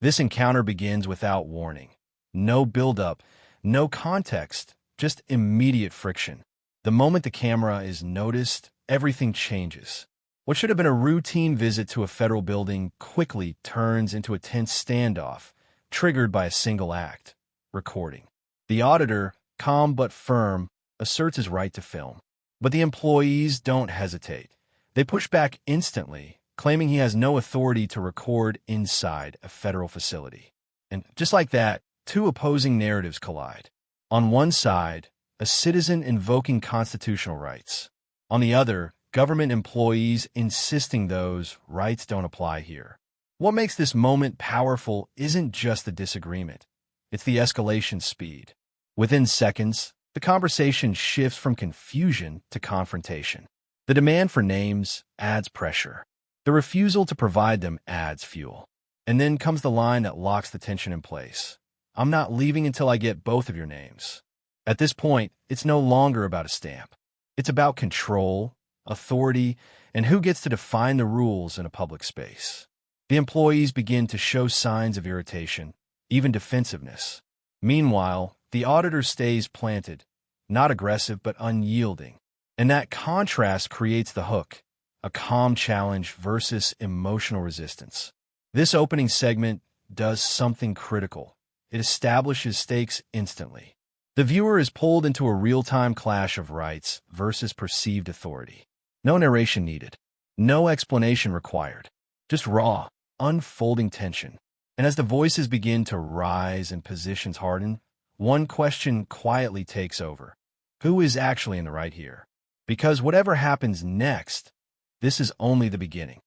This encounter begins without warning. No build-up, no context, just immediate friction. The moment the camera is noticed, everything changes. What should have been a routine visit to a federal building quickly turns into a tense standoff, triggered by a single act: recording. The auditor, calm but firm, asserts his right to film. But the employees don't hesitate. They push back instantly, claiming he has no authority to record inside a federal facility. And just like that, two opposing narratives collide. On one side, a citizen invoking constitutional rights. On the other, government employees insisting those rights don't apply here. What makes this moment powerful isn't just the disagreement. It's the escalation speed. Within seconds, the conversation shifts from confusion to confrontation. The demand for names adds pressure. The refusal to provide them adds fuel. And then comes the line that locks the tension in place. "I'm not leaving until I get both of your names." At this point, it's no longer about a stamp. It's about control, authority, and who gets to define the rules in a public space. The employees begin to show signs of irritation, even defensiveness. Meanwhile, the auditor stays planted, not aggressive but unyielding. And that contrast creates the hook, a calm challenge versus emotional resistance. This opening segment does something critical. It establishes stakes instantly. The viewer is pulled into a real-time clash of rights versus perceived authority. No narration needed. No explanation required. Just raw, unfolding tension. And as the voices begin to rise and positions harden, one question quietly takes over. Who is actually in the right here? Because whatever happens next, this is only the beginning.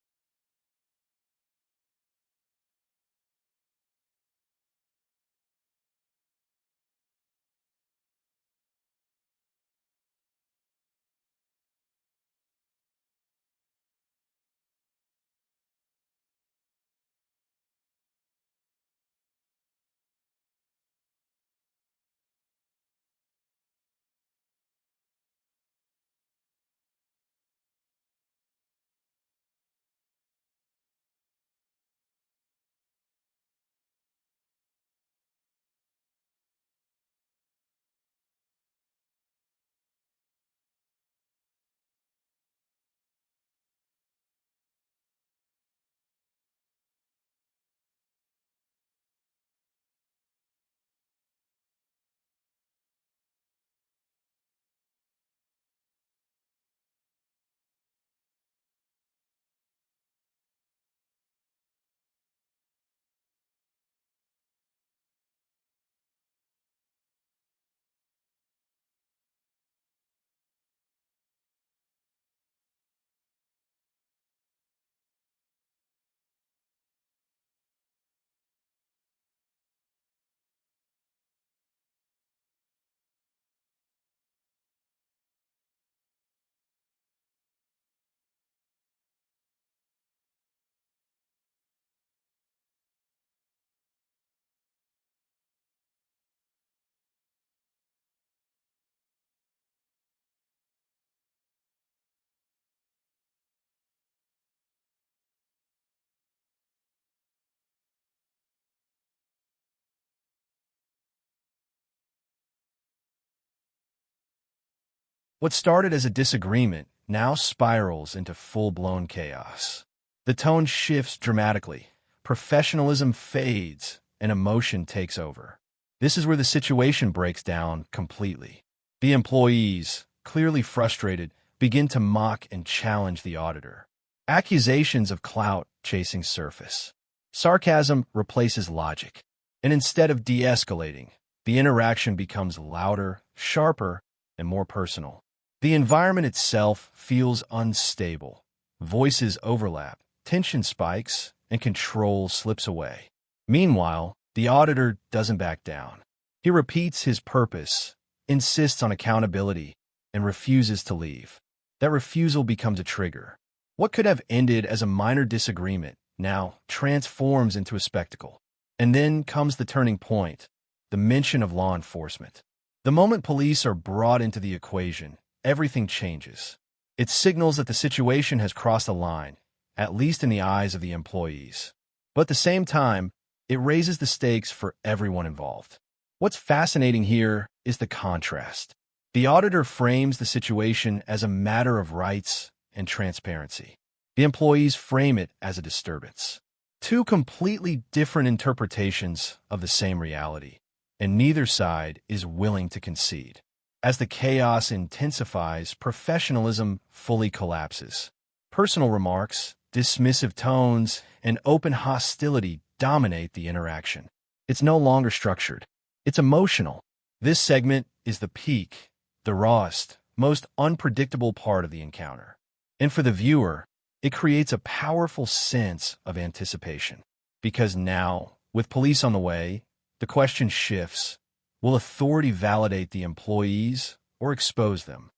What started as a disagreement now spirals into full-blown chaos. The tone shifts dramatically, professionalism fades, and emotion takes over. This is where the situation breaks down completely. The employees, clearly frustrated, begin to mock and challenge the auditor. Accusations of clout chasing surface. Sarcasm replaces logic. And instead of de-escalating, the interaction becomes louder, sharper, and more personal. The environment itself feels unstable. Voices overlap, tension spikes, and control slips away. Meanwhile, the auditor doesn't back down. He repeats his purpose, insists on accountability, and refuses to leave. That refusal becomes a trigger. What could have ended as a minor disagreement now transforms into a spectacle. And then comes the turning point, the mention of law enforcement. The moment police are brought into the equation, everything changes. It signals that the situation has crossed a line, at least in the eyes of the employees. But at the same time, It raises the stakes for everyone involved. What's fascinating here is the contrast. The auditor frames the situation as a matter of rights and transparency. The employees frame it as a disturbance. Two completely different interpretations of the same reality, and neither side is willing to concede. As the chaos intensifies, professionalism fully collapses. Personal remarks, dismissive tones, and open hostility dominate the interaction. It's no longer structured. It's emotional. This segment is the peak, the rawest, most unpredictable part of the encounter. And for the viewer, it creates a powerful sense of anticipation. Because now, with police on the way, the question shifts. Will authority validate the employees or expose them?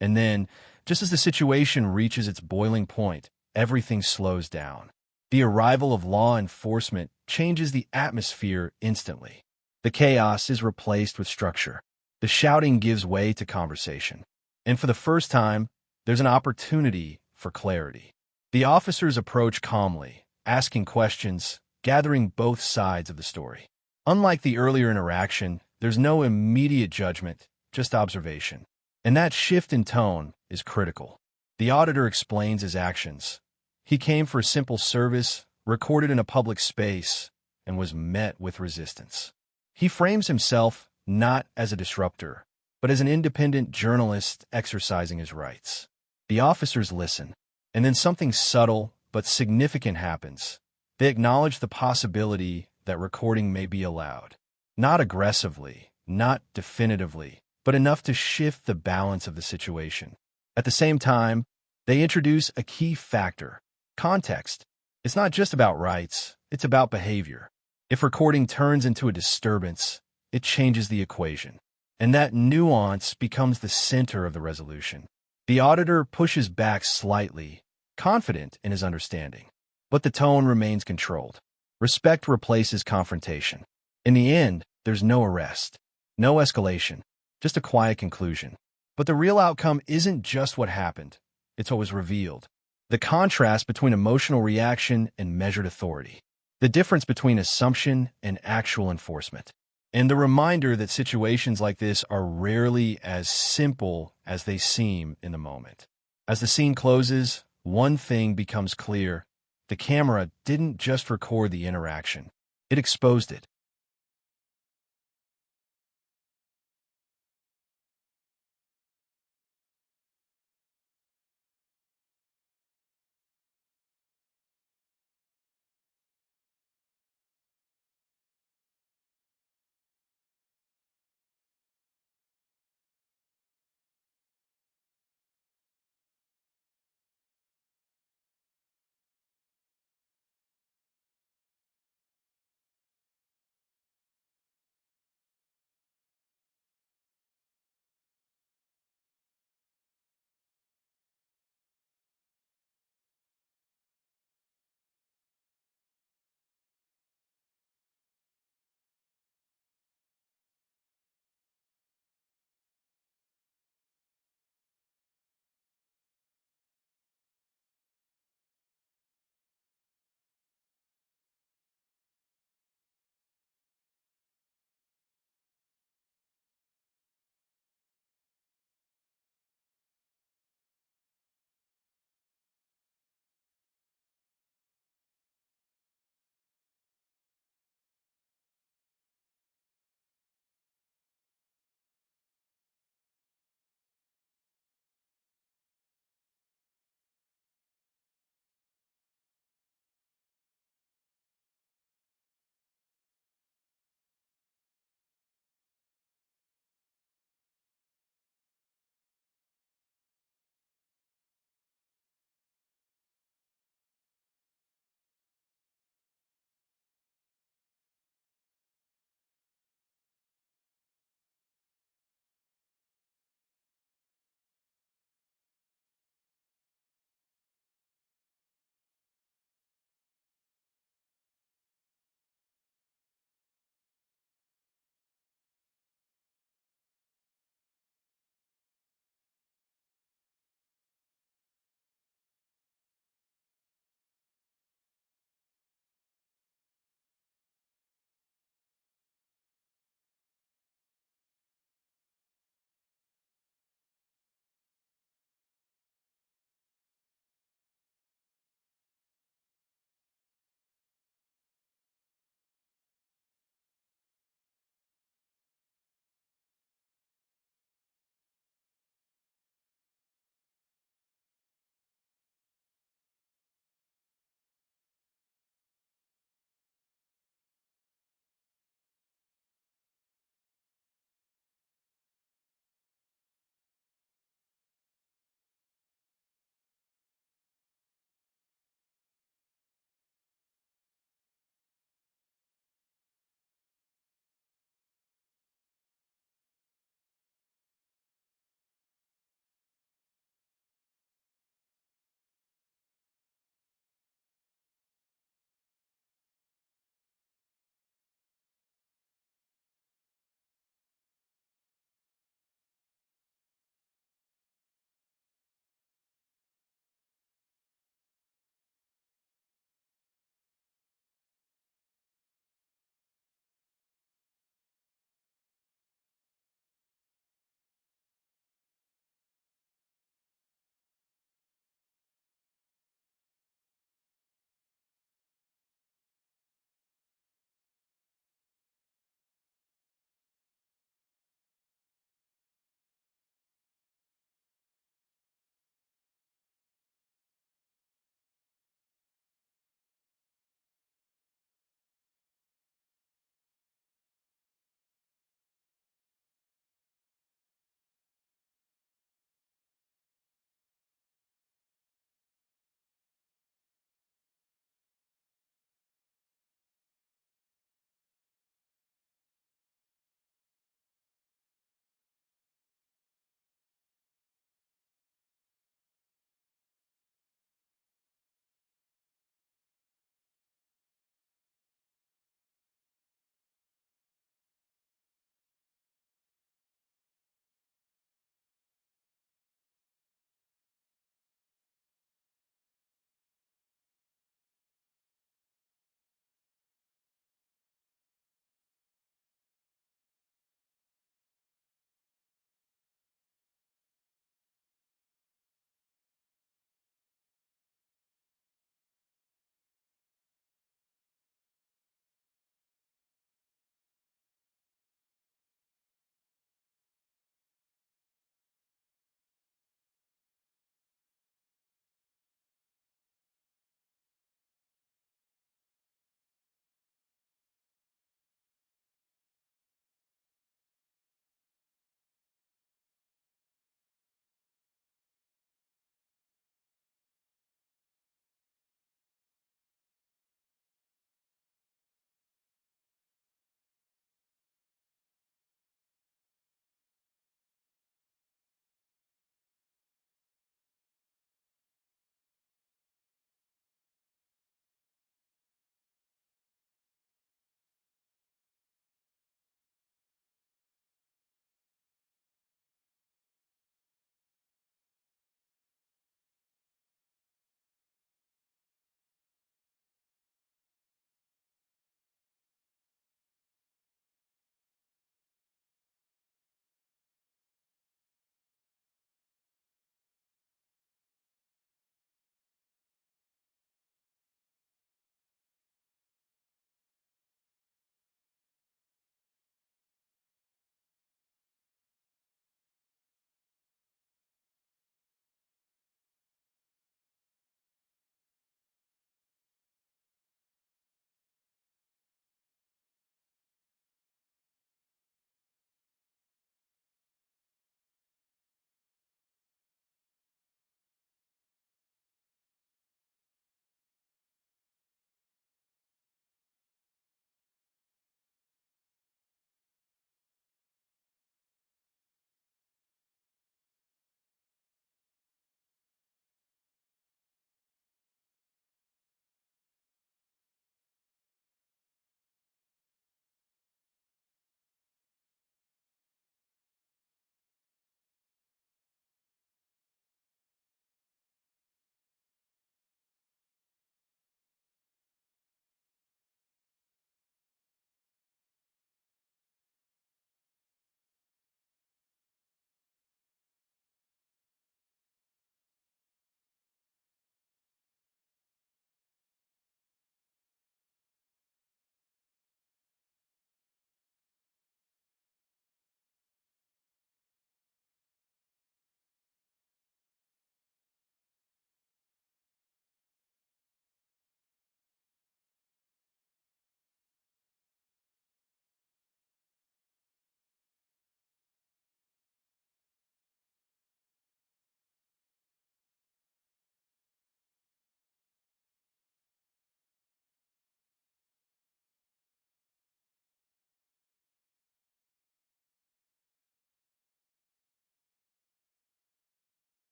And then, just as the situation reaches its boiling point, everything slows down. The arrival of law enforcement changes the atmosphere instantly. The chaos is replaced with structure. The shouting gives way to conversation. And for the first time, there's an opportunity for clarity. The officers approach calmly, asking questions, gathering both sides of the story. Unlike the earlier interaction, there's no immediate judgment, just observation. And that shift in tone is critical. The auditor explains his actions. He came for a simple service, recorded in a public space, and was met with resistance. He frames himself not as a disruptor, but as an independent journalist exercising his rights. The officers listen, and then something subtle but significant happens. They acknowledge the possibility that recording may be allowed. Not aggressively, not definitively, but enough to shift the balance of the situation. At the same time, they introduce a key factor: context. It's not just about rights, it's about behavior. If recording turns into a disturbance, it changes the equation. And that nuance becomes the center of the resolution. The auditor pushes back slightly, confident in his understanding. But the tone remains controlled. Respect replaces confrontation. In the end, there's no arrest, no escalation, just a quiet conclusion. But the real outcome isn't just what happened, it's what was revealed. The contrast between emotional reaction and measured authority. The difference between assumption and actual enforcement. and the reminder that situations like this are rarely as simple as they seem in the moment. As the scene closes, one thing becomes clear. The camera didn't just record the interaction. It exposed it.